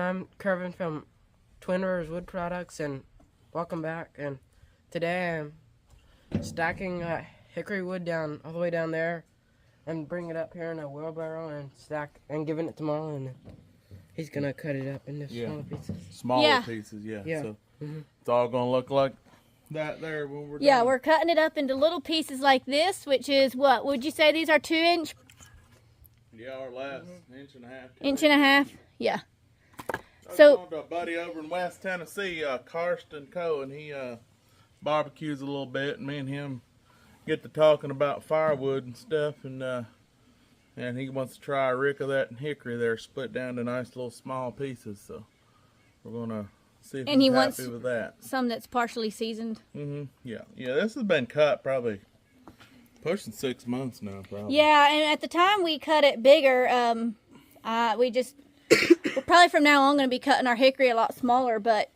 everyone? I'm Kervin from Twin Rivers Wood Products, and welcome back. And today I'm stacking hickory wood down all the way down there, and bring it up here in a wheelbarrow and stack and giving it to Marlon. And he's gonna cut it up into smaller pieces. Smaller pieces, yeah. So it's all gonna look like that there when we're done. We're cutting it up into little pieces like this, which is what would you say these are 2-inch? Yeah, or less, inch and a half. Inch and a half, yeah. So I talked to a buddy over in West Tennessee, Karsten Coe, and he barbecues a little bit, and me and him get to talking about firewood and stuff, and he wants to try a rick of that hickory there, split down to nice little small pieces. So we're gonna see if he's happy with that. Some that's partially seasoned. Yeah. This has been cut probably pushing 6 months now, probably. Yeah, and at the time we cut it bigger. We're probably from now on going to be cutting our hickory a lot smaller, but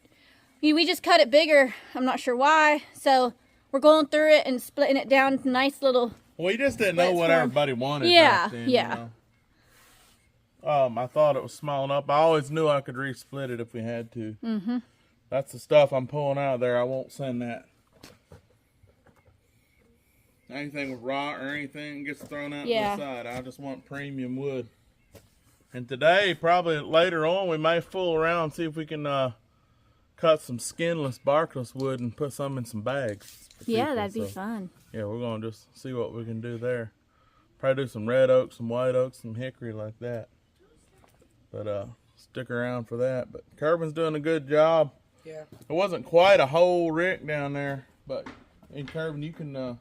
we just cut it bigger. I'm not sure why. So we're going through it and splitting it down into nice little. We just didn't know what everybody wanted. Yeah, back then, yeah. You know? I thought it was small enough. I always knew I could re-split it if we had to. That's the stuff I'm pulling out of there. I won't send that. Anything with rot or anything gets thrown out to the side. I just want premium wood. And today, probably later on, we may fool around and see if we can cut some skinless, barkless wood and put some in some bags. Yeah, that'd be fun. Yeah, we're going to just see what we can do there. Probably do some red oak, some white oak, some hickory like that. But stick around for that. But Kervin's doing a good job. Yeah. It wasn't quite a whole rick down there, but Kervin, you can, are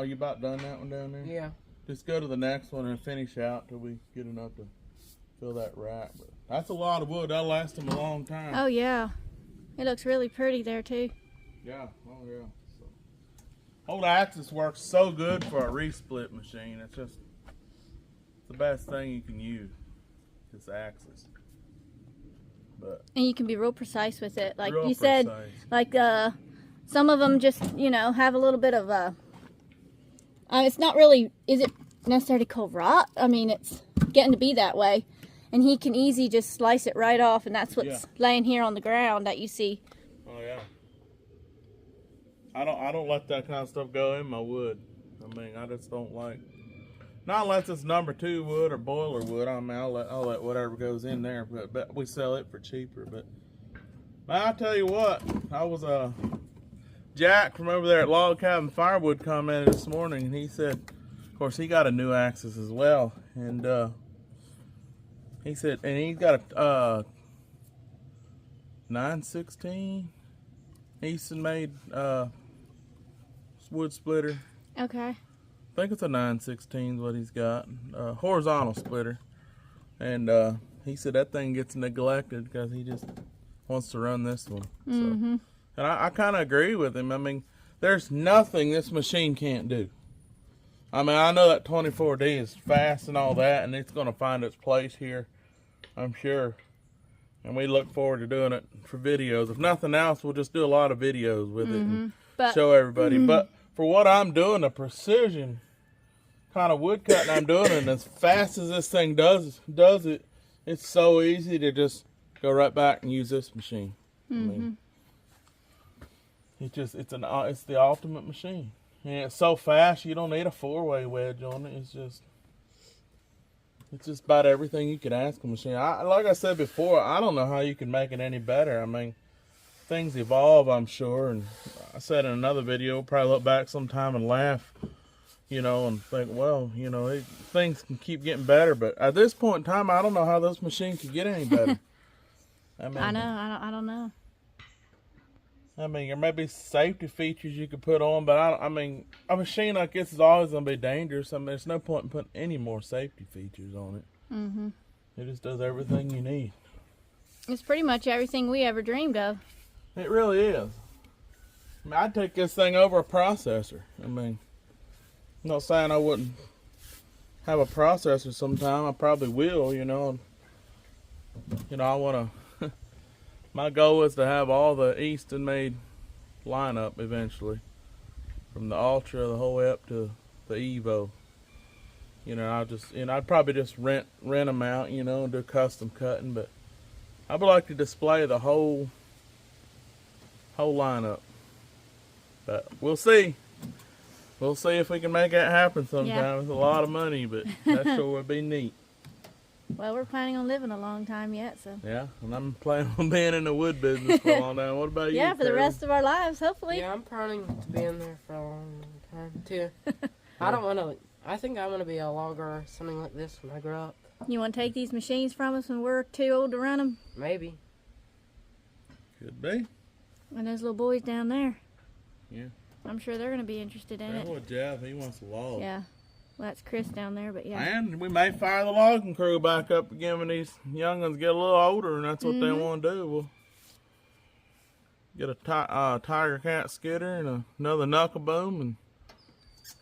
you about done that one down there? Yeah. Just go to the next one and finish out till we get enough to fill that rack. But that's a lot of wood. That'll last them a long time. Oh, yeah. It looks really pretty there, too. Yeah. Oh, yeah. So, old Axis works so good for a re-split machine. It's just the best thing you can use. This Axis. And you can be real precise with it. Like you said, like some of them just, have a little bit of it's not really, is it necessarily called rot? I mean, it's getting to be that way. And he can easily just slice it right off, and that's what's laying here on the ground that you see. Oh, yeah. I don't let that kind of stuff go in my wood. I mean, I just don't like, not unless it's number 2 wood or boiler wood. I mean, I'll let whatever goes in there, but we sell it for cheaper. But I'll tell you what, I was Jack from over there at Log Cabin Firewood commented this morning, and he said, of course, he got a new Axis as well, and he said, and he's got a 916 Easton made wood splitter. Okay. I think it's a 916 is what he's got, horizontal splitter, and he said that thing gets neglected because he just wants to run this one. So. And I kind of agree with him. I mean, there's nothing this machine can't do. I mean, I know that 24D is fast and all that, and it's going to find its place here, I'm sure. And we look forward to doing it for videos. If nothing else, we'll just do a lot of videos with it and show everybody. But for what I'm doing, the precision kind of wood cutting I'm doing, and as fast as this thing does it, it's so easy to just go right back and use this machine. I mean, it's the ultimate machine, and it's so fast you don't need a 4-way wedge on it. It's just about everything you could ask a machine. Like I said before, I don't know how you can make it any better. I mean, things evolve, I'm sure, and I said in another video, we'll probably look back sometime and laugh, and think, well, things can keep getting better, but at this point in time, I don't know how those machines could get any better. I mean, I don't know. I mean, there may be safety features you could put on, but I mean, a machine like this is always going to be dangerous. I mean, there's no point in putting any more safety features on it. It just does everything you need. It's pretty much everything we ever dreamed of. It really is. I mean, I'd take this thing over a processor. I mean, I'm not saying I wouldn't have a processor sometime. I probably will, I want to. My goal is to have all the Easton made lineup eventually, from the Ultra the whole way up to the Evo. I'd probably just rent them out, and do custom cutting. But I would like to display the whole lineup. But we'll see. We'll see if we can make that happen sometime. Yeah. It's a lot of money, but that sure would be neat. Well, we're planning on living a long time yet, so. Yeah, and I'm planning on being in the wood business for a long time. What about you? Yeah, for the Carol? rest of our lives, hopefully. Yeah, I'm planning to be in there for a long time too. I don't want to. I think I want to be a logger or something like this when I grow up. You want to take these machines from us when we're too old to run them? Maybe. Could be. And those little boys down there. Yeah. I'm sure they're going to be interested in That's it. what Jeff, he wants to log. Yeah. Well, that's Chris down there, but yeah. And we may fire the logging crew back up again when these young ones get a little older, and that's what they want to do. We'll get a tiger cat skidder and another knuckle boom and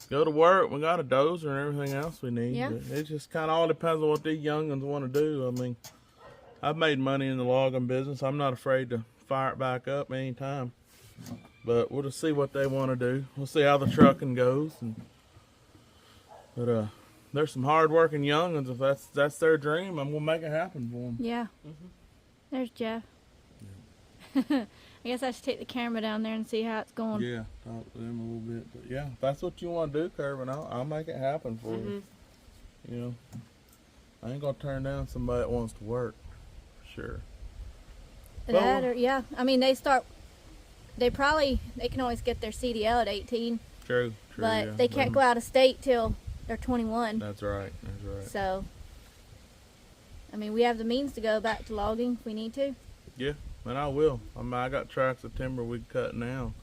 go to work. We got a dozer and everything else we need. Yeah. But it just kind of all depends on what these young ones want to do. I mean, I've made money in the logging business. I'm not afraid to fire it back up anytime. But we'll just see what they want to do. We'll see how the trucking goes. But there's some hard-working young'uns. If that's their dream, I'm gonna make it happen for them. Yeah. There's Jeff. Yeah. I guess I should take the camera down there and see how it's going. Yeah, talk to them a little bit. But yeah, if that's what you want to do, Kirby, I'll make it happen for you. You know, I ain't gonna turn down somebody that wants to work. Sure. That or yeah, I mean they can always get their CDL at 18. True. But yeah. they can't go out of state till they're 21. That's right. So, I mean, we have the means to go back to logging if we need to. Yeah, and I will. I mean, I got tracts of timber we can cut now.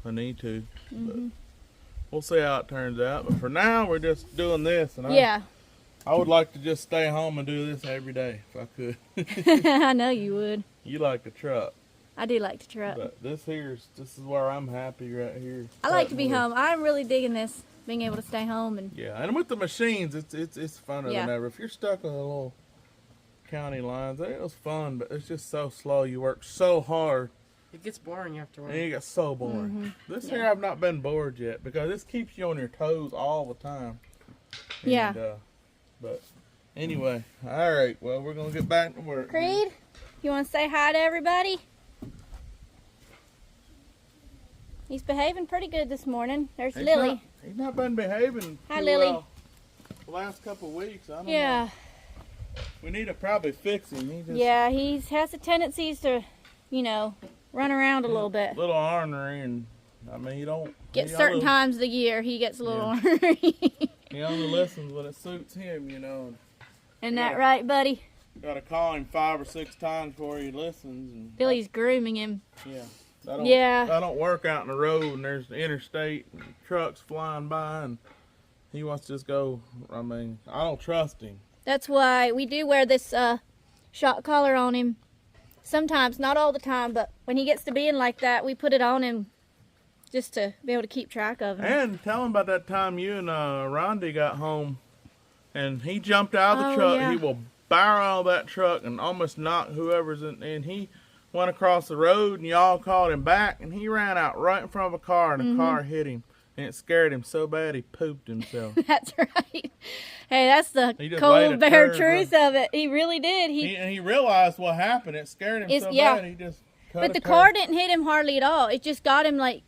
I need to. But we'll see how it turns out. But for now, we're just doing this. And I would like to just stay home and do this every day if I could. I know you would. You like the truck. I do like to truck. But this is where I'm happy right here. I like to be home. I'm really digging this, being able to stay home and. Yeah, and with the machines, it's funner than ever. If you're stuck on the little county lines, it was fun, but it's just so slow. You work so hard. It gets boring after a while. And it gets so boring. This here, I've not been bored yet because this keeps you on your toes all the time. And, yeah. But anyway, all right. Well, we're gonna get back to work. Creed, you want to say hi to everybody? He's behaving pretty good this morning. There's Lily. He's not been behaving Hi, too Lily. well the last couple of weeks. I don't know. We need to probably fix him. He has the tendencies to, run around a little bit. Little ornery, and I mean, he don't get certain times of the year he gets a little ornery. He only listens when it suits him, Isn't that right, buddy? Got to call him 5 or 6 times before he listens. And Billy's grooming him. Yeah. I don't work out in the road and there's the interstate and trucks flying by and he wants to just go. I mean, I don't trust him. That's why we do wear this shock collar on him. Sometimes, not all the time, but when he gets to being like that, we put it on him just to be able to keep track of him. And tell him about that time you and Rondi got home and he jumped out of the truck. Yeah. He will barrel that truck and almost knock whoever's in. And he went across the road and y'all called him back and he ran out right in front of a car and a car hit him. And it scared him so bad he pooped himself. That's right. Hey, that's the cold bare truth of it. He really did. He realized what happened. It scared him so bad he just cut But the car didn't hit him hardly at all. It just got him like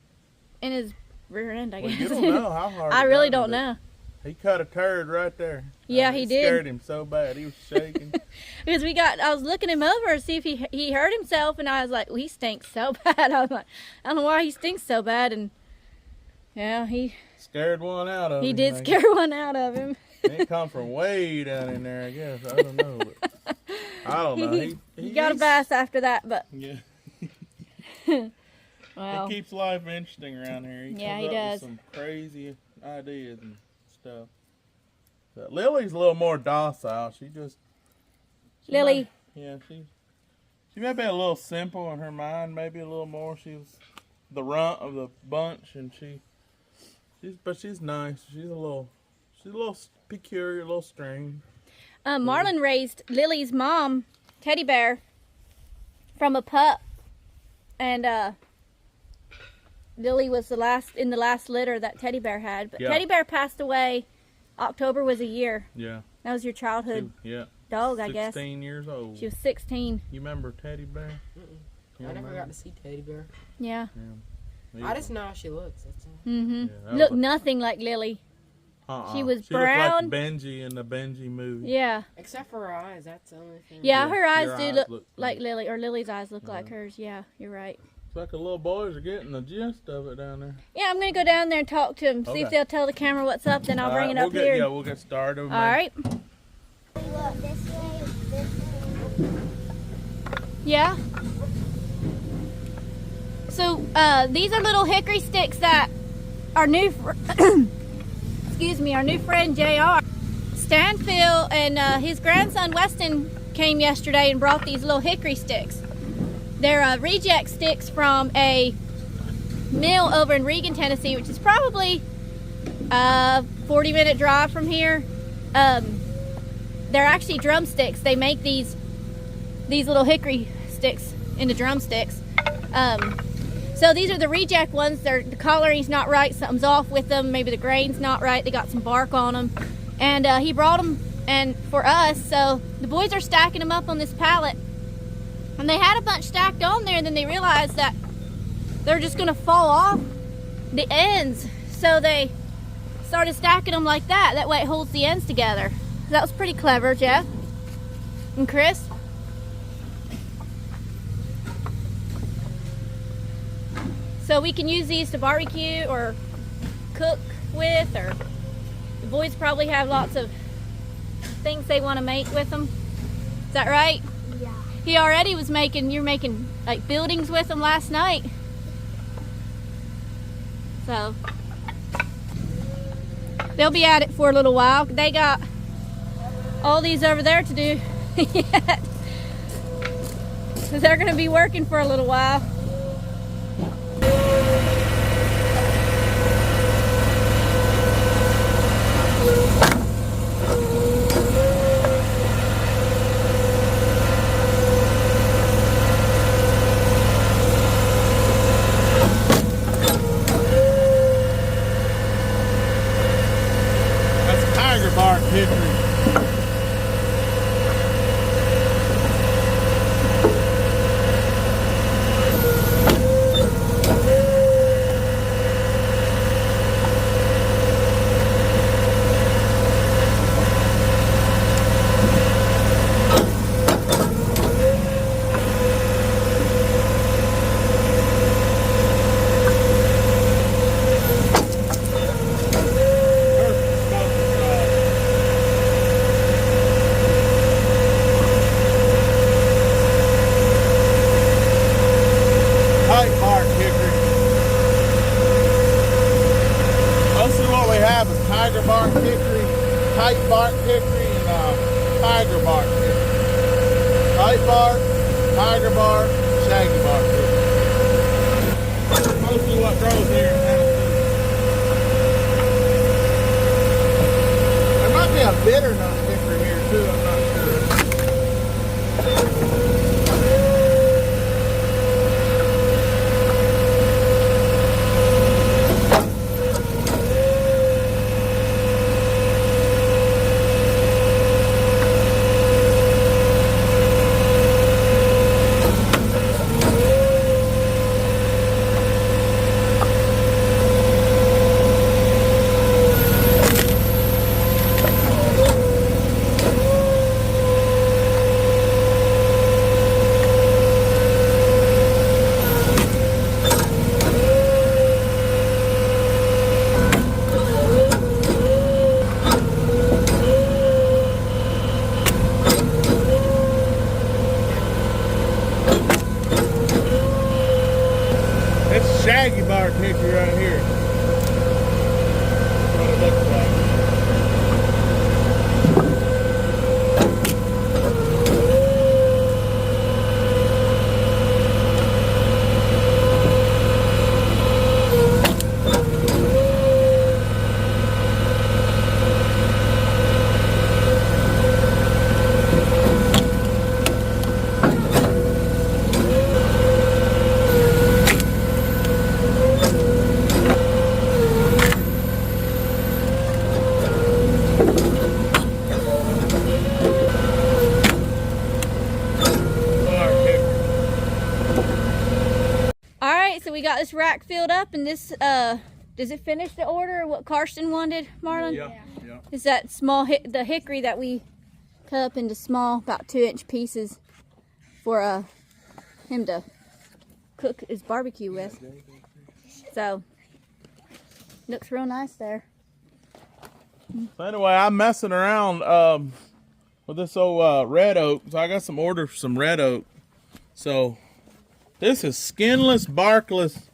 in his rear end, I guess. You don't know how hard I really don't know. He cut a turd right there. Yeah, he did. It scared him so bad. He was shaking. Because I was looking him over to see if he hurt himself, and I was like, well, he stinks so bad. I was like, I don't know why he stinks so bad. And yeah, he scared one out of him. He did scare one out of him. It come from way down in there, I guess. I don't know. But I don't know. He got a bass after that, but yeah. Well, he keeps life interesting around here. He comes up does. with some crazy ideas and stuff. But Lily's a little more docile. Lily. She may be a little simple in her mind, maybe a little more. She was the runt of the bunch, and she's nice. She's a little peculiar, a little strange. Marlon raised Lily's mom, Teddy Bear, from a pup, and Lily was in the last litter that Teddy Bear had. But Teddy Bear passed away. October was a year. Yeah. That was your childhood dog, I guess. 16 years old. She was 16. You remember Teddy Bear? I never got to see Teddy Bear. Yeah. I just know how she looks. That's all. Mm-hmm. Yeah, looked nothing like Lily. She was brown. Looked like Benji in the Benji movie. Yeah. Except for her eyes. That's the only thing. Yeah, her eyes do look like Lily, or Lily's eyes look like hers. Yeah, you're right. It's like the little boys are getting the gist of it down there. Yeah, I'm going to go down there and talk to them. See if they'll tell the camera what's up, then I'll bring it up here. Yeah, we'll get started. All right. Yeah. So, these are little hickory sticks that our new excuse me, our new friend JR Stanfield and his grandson Weston came yesterday and brought these little hickory sticks. They're reject sticks from a mill over in Regan, Tennessee, which is probably a 40-minute drive from here. They're actually drumsticks. They make these little hickory sticks into drumsticks. So these are the reject ones. The collaring's not right. Something's off with them. Maybe the grain's not right. They got some bark on them. And he brought them for us. So the boys are stacking them up on this pallet. And they had a bunch stacked on there, and then they realized that they're just going to fall off the ends. So they started stacking them like that. That way it holds the ends together. That was pretty clever, Jeff and Chris. So we can use these to barbecue or cook with, or the boys probably have lots of things they want to make with them. Is that right? Yeah. He already was you're making like buildings with them last night. So they'll be at it for a little while. They got all these over there to do yet. So they're going to be working for a little while. That's tiger bark hickory. Tight bark hickory. Mostly what we have is tiger bark hickory, tight bark hickory, and tiger bark hickory. Tight bark, tiger bark, shaggy bark hickory. Mostly what grows here in Tennessee. There might be a bitter nut hickory here too, I'm not sure. It's shaggy bark hickory right here. That's what it looks like. so we got this rack filled up, and this, does it finish the order, what Karsten wanted, Marlon? Yeah. Is that small, the hickory that we cut up into small, about 2-inch pieces for him to cook his barbecue with. So, looks real nice there. So anyway, I'm messing around with this old red oak. So I got some orders for some red oak. So this is skinless, barkless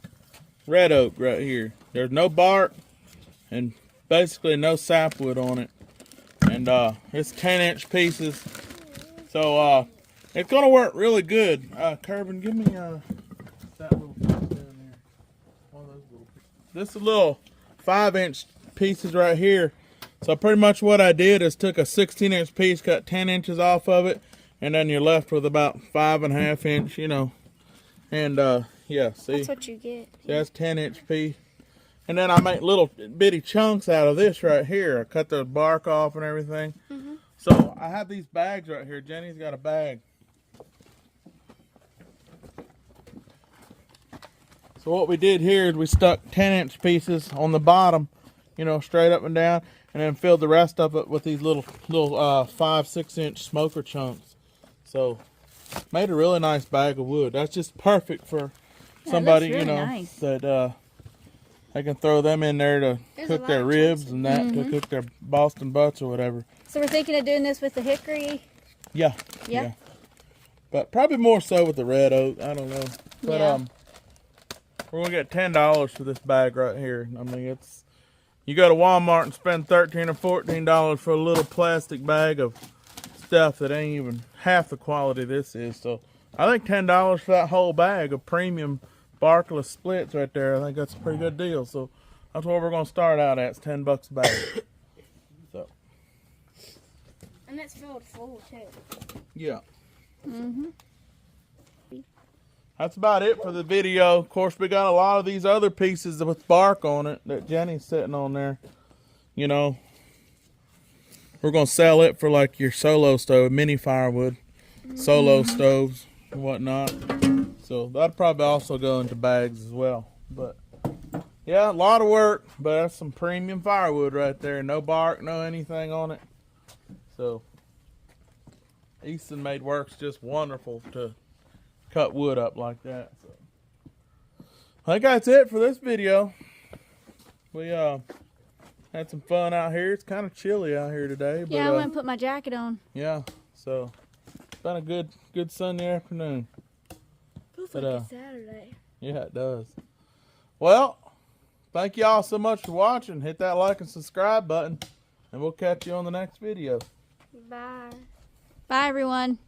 red oak right here. There's no bark and basically no sapwood on it. And it's 10-inch pieces. So it's gonna work really good. Kirby, give me that little piece down there. One of those little pieces. This is a little 5-inch pieces right here. So pretty much what I did is took a 16-inch piece, cut 10 inches off of it, and then you're left with about 5.5 inch, you know. And yeah, see? That's what you get. See, that's 10-inch piece. And then I make little bitty chunks out of this right here. I cut the bark off and everything. So I have these bags right here. Jenny's got a bag. So what we did here is we stuck 10-inch pieces on the bottom, you know, straight up and down, and then filled the rest of it with these little 5-6-inch smoker chunks. So made a really nice bag of wood. That's just perfect for somebody, really you know, nice. that they can throw them in there to cook their ribs and that, to cook their Boston butts or whatever. So we're thinking of doing this with the hickory? Yeah. But probably more so with the red oak. I don't know. But we're gonna get $10 for this bag right here. I mean, it's, you go to Walmart and spend $13 or $14 for a little plastic bag of stuff that ain't even half the quality this is. So I think $10 for that whole bag of premium barkless splits right there. I think that's a pretty good deal. So that's what we're gonna start out at. It's $10 a bag. So. And it's filled full too. Yeah. That's about it for the video. Of course, we got a lot of these other pieces with bark on it that Jenny's sitting on there. You know, we're going to sell it for like your solo stove, mini firewood, solo stoves and whatnot. So that'll probably also go into bags as well. But yeah, a lot of work, but that's some premium firewood right there. No bark, no anything on it. So Easton made works just wonderful to cut wood up like that. So I think that's it for this video. We had some fun out here. It's kind of chilly out here today, but Yeah, I want to put my jacket on. yeah, so it's been a good Sunday afternoon. Feels like a Saturday. Yeah, it does. Well, thank you all so much for watching. Hit that like and subscribe button, and we'll catch you on the next video. Bye. Bye, everyone.